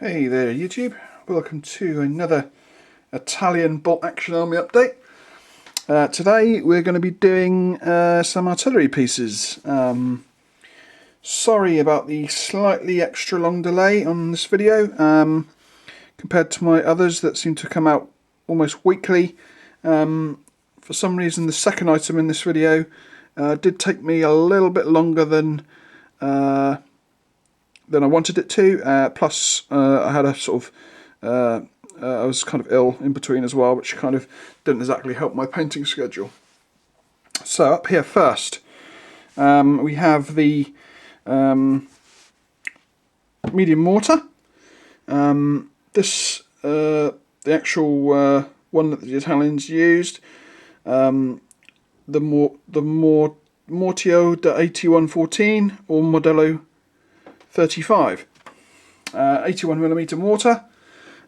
Hey there YouTube, welcome to another Italian bolt action army update. Today we're going to be doing some artillery pieces. Sorry about the slightly extra long delay on this video compared to my others that seem to come out almost weekly. For some reason the second item in this video did take me a little bit longer than I wanted it to, plus I had a sort of, I was kind of ill in between as well, which kind of didn't exactly help my painting schedule. So up here first, we have the medium mortar. This, the actual one that the Italians used, the Mortio da 8114 or Modelo 35, 81mm mortar.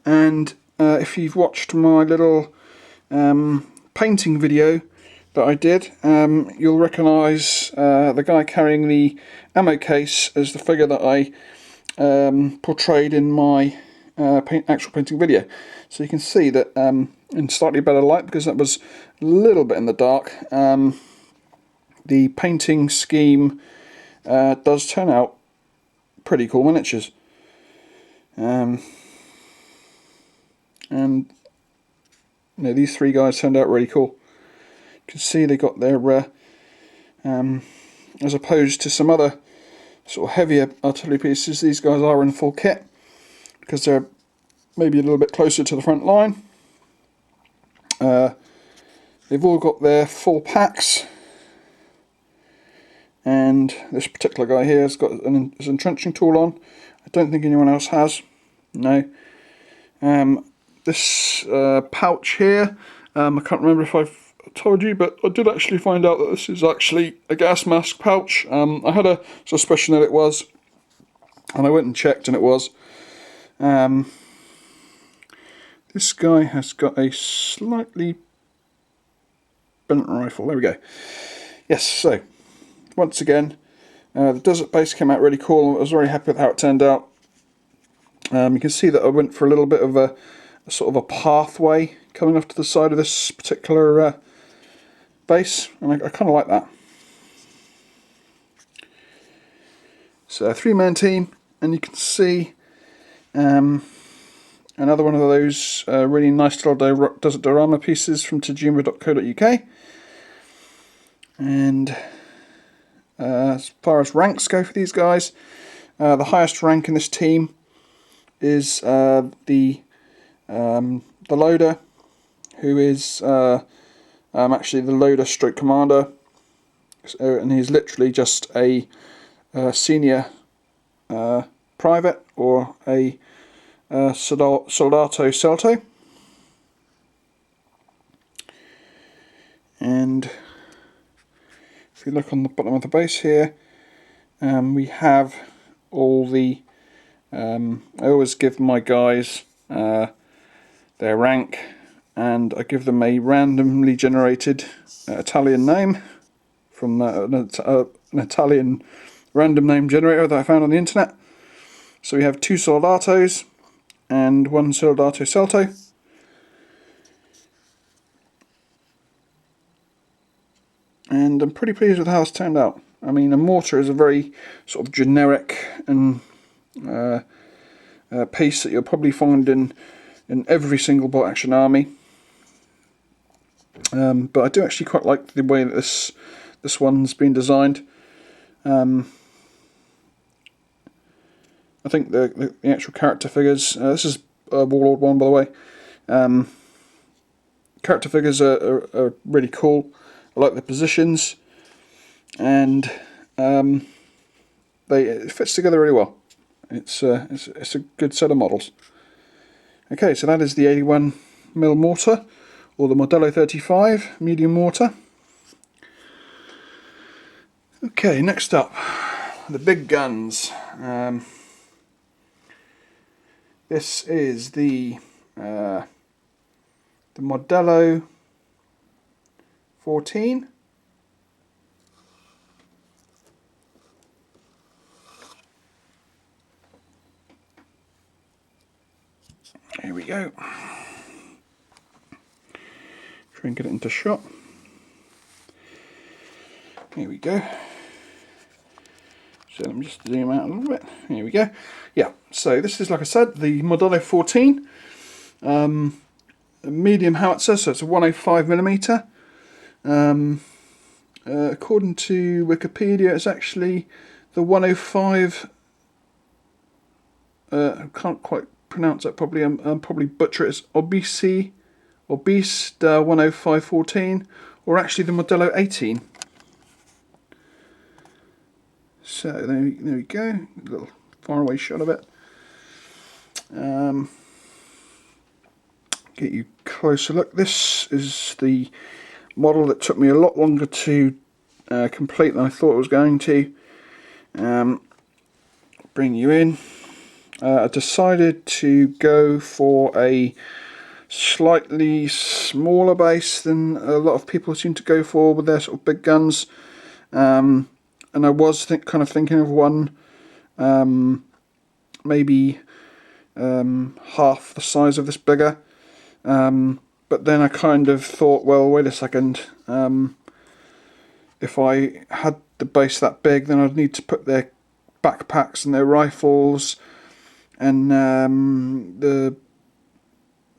And if you've watched my little painting video that I did, you'll recognise the guy carrying the ammo case as the figure that I portrayed in my actual painting video. So you can see that in slightly better light, because that was a little bit in the dark, the painting scheme does turn out pretty cool miniatures. And you know, these three guys turned out really cool. You can see they got their as opposed to some other sort of heavier artillery pieces, these guys are in full kit because they're maybe a little bit closer to the front line. They've all got their full packs, and this particular guy here has got his entrenching tool on. I don't think anyone else has. No. This pouch here, I can't remember if I've told you, but I did actually find out that this is actually a gas mask pouch. I had a suspicion that it was, and I went and checked, and it was. This guy has got a slightly bent rifle. There we go. Yes, so once again, the desert base came out really cool. I was very happy with how it turned out. You can see that I went for a little bit of a sort of a pathway coming off to the side of this particular base, and I kind of like that. So a three-man team, and you can see another one of those really nice little desert diorama pieces from tajima.co.uk. And as far as ranks go for these guys, the highest rank in this team is the loader, who is actually the loader stroke commander, and he's literally just a senior private, or a soldato salto. And if you look on the bottom of the base here, we have all the I always give my guys their rank, and I give them a randomly generated Italian name from an Italian random name generator that I found on the internet. So we have 2 soldatos and 1 soldato salto. And I'm pretty pleased with how it's turned out. I mean, a mortar is a very sort of generic and piece that you'll probably find in every single bolt action army. But I do actually quite like the way that this one's been designed. I think the actual character figures, this is Warlord 1 by the way, character figures are really cool. I like the positions, and it fits together really well. It's a good set of models. Okay, so that is the 81mm mortar, or the Modelo 35 medium mortar. Okay, next up, the big guns. This is the Modelo 14. Here we go. Try and get it into shot. Here we go. So let me just zoom out a little bit. Here we go. Yeah, so this is, like I said, the Modelo 14. A medium howitzer, so it's a 105mm. According to Wikipedia, it's actually the 105. I can't quite pronounce that properly. I'm probably butcher it. It's Obese 10514, or actually the Modelo 18. So there we go. A little faraway shot of it. Get you a closer look. This is the model that took me a lot longer to complete than I thought it was going to. Bring you in. I decided to go for a slightly smaller base than a lot of people seem to go for with their sort of big guns. And I was kind of thinking of one maybe half the size of this bigger. But then I kind of thought, well, wait a second. If I had the base that big, then I'd need to put their backpacks and their rifles and the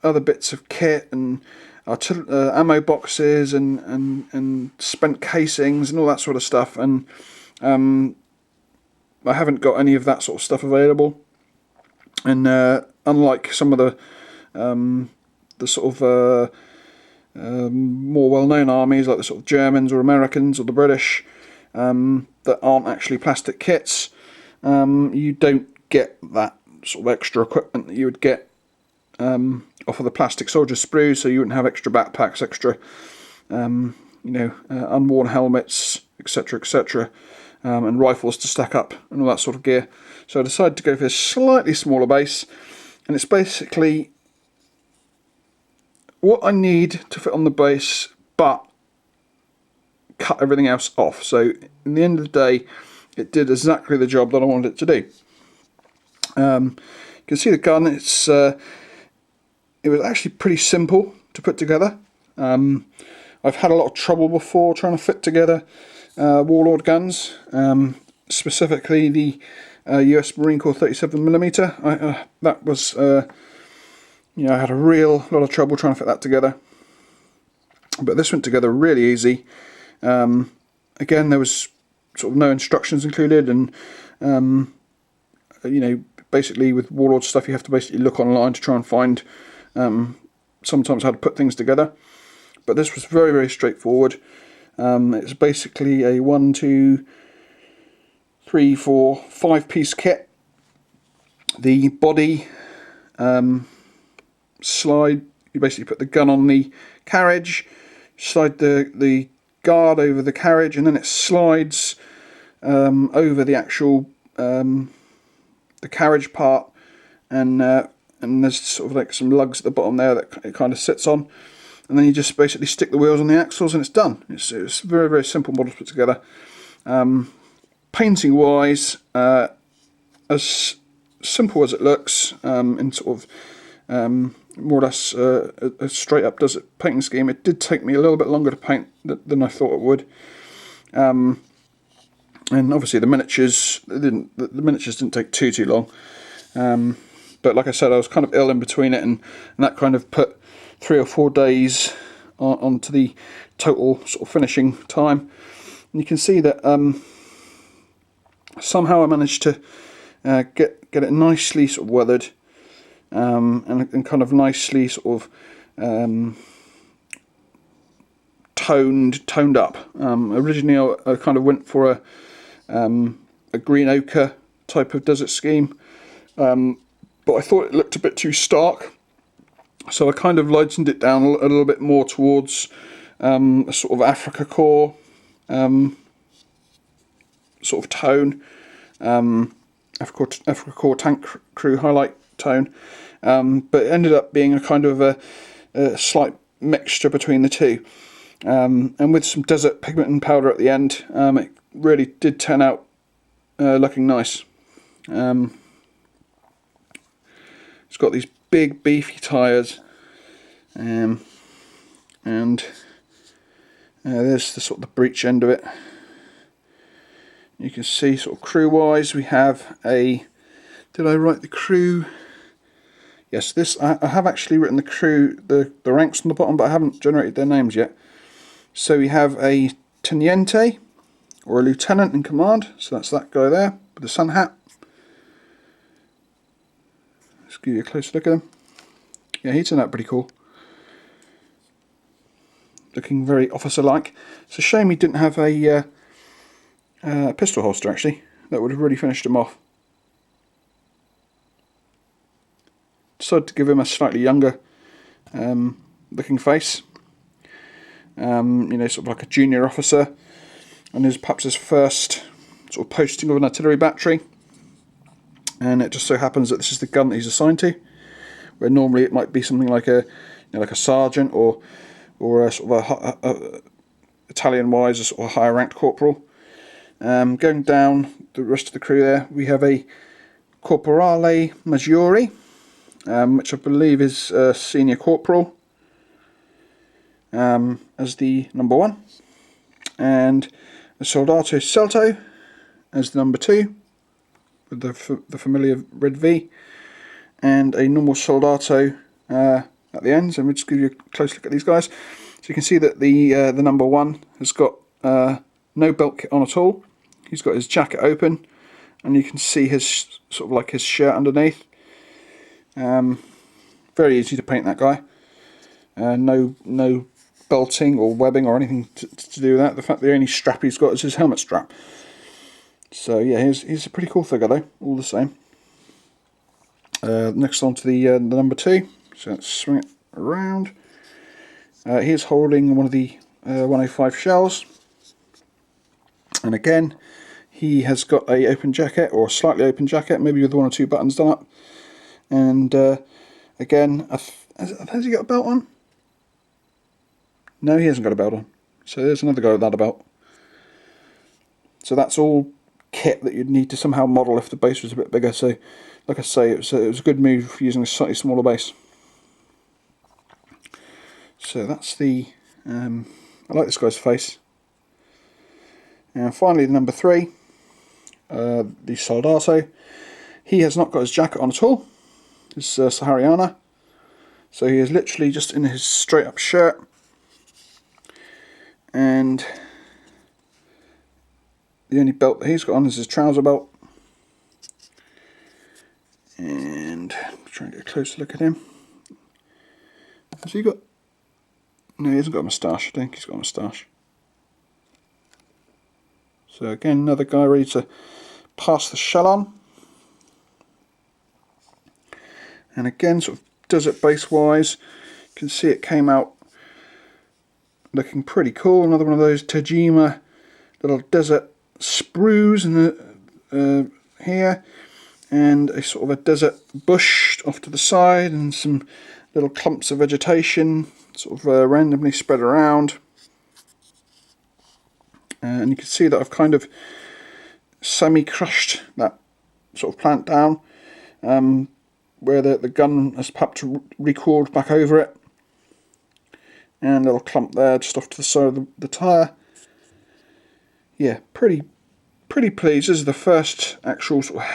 other bits of kit and ammo boxes and spent casings and all that sort of stuff. And I haven't got any of that sort of stuff available. And unlike some of the sort of more well-known armies, like the sort of Germans or Americans or the British, that aren't actually plastic kits, you don't get that sort of extra equipment that you would get off of the plastic soldier sprues. So you wouldn't have extra backpacks, extra unworn helmets, etc., etc., and rifles to stack up and all that sort of gear. So I decided to go for a slightly smaller base, and it's basically what I need to fit on the base, but cut everything else off. So in the end of the day, it did exactly the job that I wanted it to do. You can see the gun. It was actually pretty simple to put together. I've had a lot of trouble before trying to fit together Warlord guns, specifically the US Marine Corps 37mm. That was, I had a real lot of trouble trying to fit that together. But this went together really easy. Again, there was sort of no instructions included, and basically with Warlord stuff, you have to basically look online to try and find sometimes how to put things together. But this was very, very straightforward. It's basically a 1, 2, 3, 4, 5-piece kit. The body slide, you basically put the gun on the carriage, slide the guard over the carriage, and then it slides over the actual the carriage part, and there's sort of like some lugs at the bottom there that it kind of sits on, and then you just basically stick the wheels on the axles and it's done. It's a very, very simple model to put together. Painting wise, as simple as it looks, in sort of more or less a straight up desert painting scheme. It did take me a little bit longer to paint than I thought it would. And obviously the miniatures didn't take too long. But like I said, I was kind of ill in between it, and that kind of put 3 or 4 days onto the total sort of finishing time. And you can see that somehow I managed to get it nicely sort of weathered, and kind of nicely sort of toned up. Originally I kind of went for a green ochre type of desert scheme, but I thought it looked a bit too stark, so I kind of lightened it down a little bit more towards a sort of Africa Corps sort of tone, Africa Corps tank crew highlight tone, but it ended up being a kind of a slight mixture between the two, and with some desert pigment and powder at the end, it really did turn out looking nice. It's got these big beefy tyres, and there's the sort of the breech end of it. You can see sort of crew wise we have a, did I write the crew? Yes, this I have actually written the crew, the ranks on the bottom, but I haven't generated their names yet. So we have a teniente, or a lieutenant in command, so that's that guy there with the sun hat. Let's give you a closer look at him. Yeah, he turned out pretty cool. Looking very officer-like. It's a shame he didn't have a pistol holster, actually. That would have really finished him off. Decided to give him a slightly younger looking face. You know, sort of like a junior officer. And his perhaps his first sort of posting of an artillery battery. And it just so happens that this is the gun that he's assigned to. Where normally it might be something like a, you know, like a sergeant or a sort of a Italian-wise, a sort of higher ranked corporal. Going down the rest of the crew there, we have a Corporale Maggiore, which I believe is senior corporal, as the number 1, and a Soldato Celto as the number 2, with the familiar red V, and a normal Soldato at the end. So we'll just give you a close look at these guys. So you can see that the number 1 has got no belt kit on at all. He's got his jacket open, and you can see his sort of like his shirt underneath. Very easy to paint that guy. No belting or webbing or anything to do with that. The fact the only strap he's got is his helmet strap. So yeah, he's a pretty cool figure though, all the same. Next on to the number 2. So let's swing it around. He's holding one of the 105 shells, and again he has got a open jacket, or a slightly open jacket, maybe with 1 or 2 buttons done up. And again, has he got a belt on? No, he hasn't got a belt on. So there's another guy without a belt. So that's all kit that you'd need to somehow model if the base was a bit bigger. So like I say, it was a good move using a slightly smaller base. So that's the, I like this guy's face. And finally the number 3, the Soldato. He has not got his jacket on at all. His Sahariana. So he is literally just in his straight up shirt. And the only belt that he's got on is his trouser belt. And try and get a closer look at him. Has he got... No, he hasn't got a moustache. I think he's got a moustache. So again, another guy ready to pass the shell on. And again, sort of desert base wise, you can see it came out looking pretty cool. Another one of those Tajima little desert sprues in the here, and a sort of a desert bush off to the side, and some little clumps of vegetation sort of randomly spread around. And you can see that I've kind of semi-crushed that sort of plant down, where the gun has perhaps recoiled back over it. And a little clump there just off to the side of the tyre. Yeah, pretty pleased. This is the first actual sort of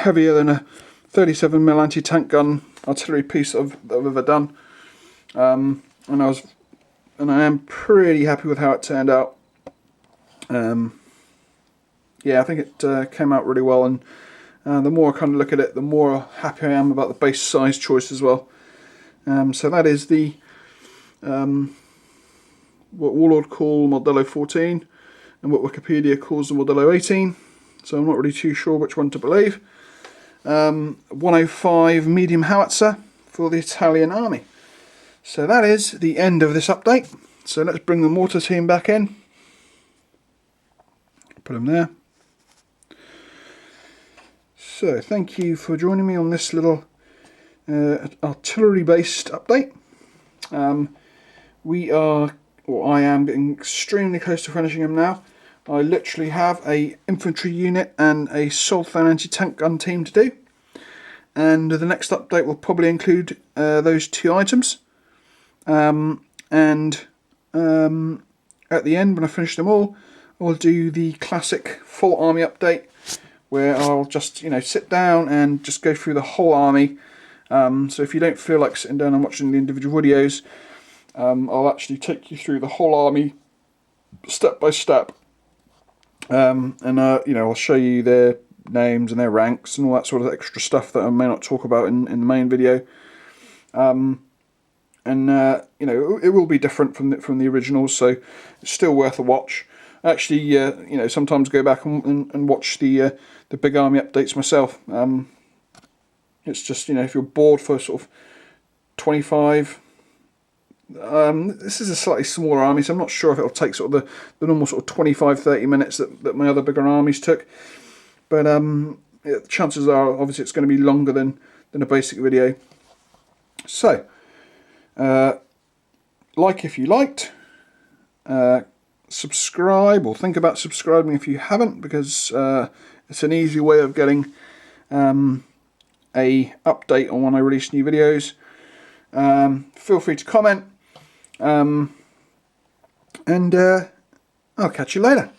heavier than a 37mm anti-tank gun artillery piece that I've ever done. And I am pretty happy with how it turned out. Yeah, I think it came out really well, and the more I kind of look at it, the more happy I am about the base size choice as well. So that is the what Warlord call Modelo 14, and what Wikipedia calls the Modelo 18. So I'm not really too sure which one to believe. 105 medium howitzer for the Italian army. So that is the end of this update. So let's bring the mortar team back in. Put them there. So thank you for joining me on this little artillery based update. I am getting extremely close to finishing them now. I literally have a infantry unit and a Sultan anti-tank gun team to do, and the next update will probably include those 2 items. And at the end, when I finish them all, I'll do the classic full army update, where I'll just sit down and just go through the whole army. So if you don't feel like sitting down and watching the individual videos, I'll actually take you through the whole army step by step, and I'll show you their names and their ranks and all that sort of extra stuff that I may not talk about in the main video. It will be different from the originals, so it's still worth a watch. Actually, sometimes go back and watch the big army updates myself. It's just, if you're bored for sort of 25. This is a slightly smaller army, so I'm not sure if it'll take sort of the normal sort of 25-30 minutes that my other bigger armies took. But yeah, chances are, obviously, it's going to be longer than a basic video. So, like if you liked, subscribe, or think about subscribing if you haven't, because it's an easy way of getting a update on when I release new videos. Feel free to comment, and I'll catch you later.